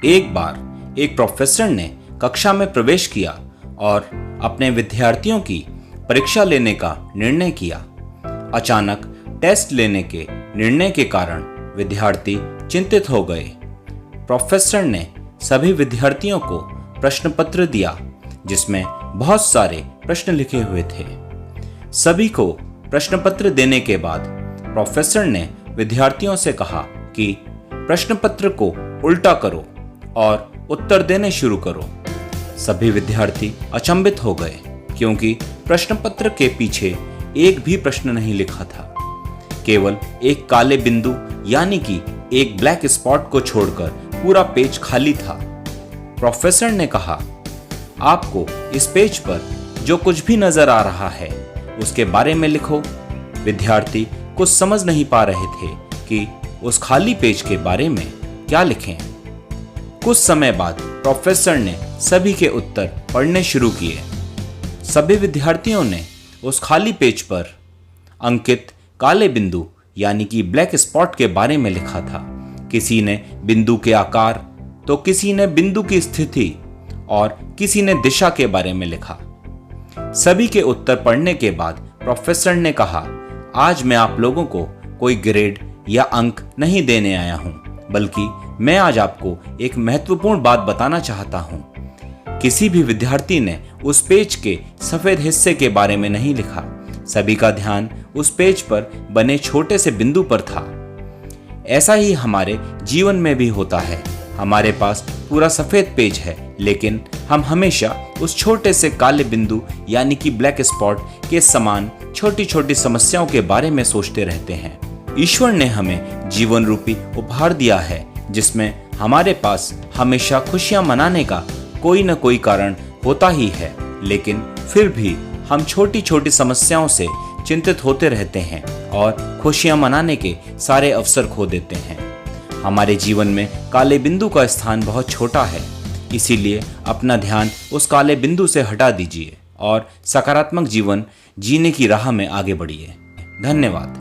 एक बार एक प्रोफेसर ने कक्षा में प्रवेश किया और अपने विद्यार्थियों की परीक्षा लेने का निर्णय किया। अचानक टेस्ट लेने के निर्णय के कारण विद्यार्थी चिंतित हो गए। प्रोफेसर ने सभी विद्यार्थियों को प्रश्न पत्र दिया जिसमें बहुत सारे प्रश्न लिखे हुए थे। सभी को प्रश्न पत्र देने के बाद प्रोफेसर ने विद्यार्थियों से कहा कि प्रश्न पत्र को उल्टा करो और उत्तर देने शुरू करो। सभी विद्यार्थी अचंभित हो गए क्योंकि प्रश्न पत्र के पीछे एक भी प्रश्न नहीं लिखा था। केवल एक काले बिंदु यानी कि एक ब्लैक स्पॉट को छोड़कर पूरा पेज खाली था। प्रोफेसर ने कहा, आपको इस पेज पर जो कुछ भी नजर आ रहा है उसके बारे में लिखो। विद्यार्थी कुछ समझ नहीं पा रहे थे कि उस खाली पेज के बारे में क्या लिखें। कुछ समय बाद प्रोफेसर ने सभी के उत्तर पढ़ने शुरू किए। सभी विद्यार्थियों ने उस खाली पेज पर अंकित काले बिंदु यानी कि ब्लैक स्पॉट के बारे में लिखा था। किसी ने बिंदु के आकार तो किसी ने बिंदु की स्थिति और किसी ने दिशा के बारे में लिखा। सभी के उत्तर पढ़ने के बाद प्रोफेसर ने कहा, आज मैं आप लोगों को कोई ग्रेड या अंक नहीं देने आया हूं, बल्कि मैं आज आपको एक महत्वपूर्ण बात बताना चाहता हूं। किसी भी विद्यार्थी ने उस पेज के सफेद हिस्से के बारे में नहीं लिखा। सभी का ध्यान उस पेज पर बने छोटे से बिंदु पर था। ऐसा ही हमारे जीवन में भी होता है। हमारे पास पूरा सफेद पेज है, लेकिन हम हमेशा उस छोटे से काले बिंदु यानी कि ब्लैक स्पॉट के समान छोटी छोटी समस्याओं के बारे में सोचते रहते हैं। ईश्वर ने हमें जीवन रूपी उपहार दिया है जिसमें हमारे पास हमेशा खुशियां मनाने का कोई न कोई कारण होता ही है, लेकिन फिर भी हम छोटी छोटी समस्याओं से चिंतित होते रहते हैं और खुशियां मनाने के सारे अवसर खो देते हैं। हमारे जीवन में काले बिंदु का स्थान बहुत छोटा है, इसीलिए अपना ध्यान उस काले बिंदु से हटा दीजिए और सकारात्मक जीवन जीने की राह में आगे बढ़िए। धन्यवाद।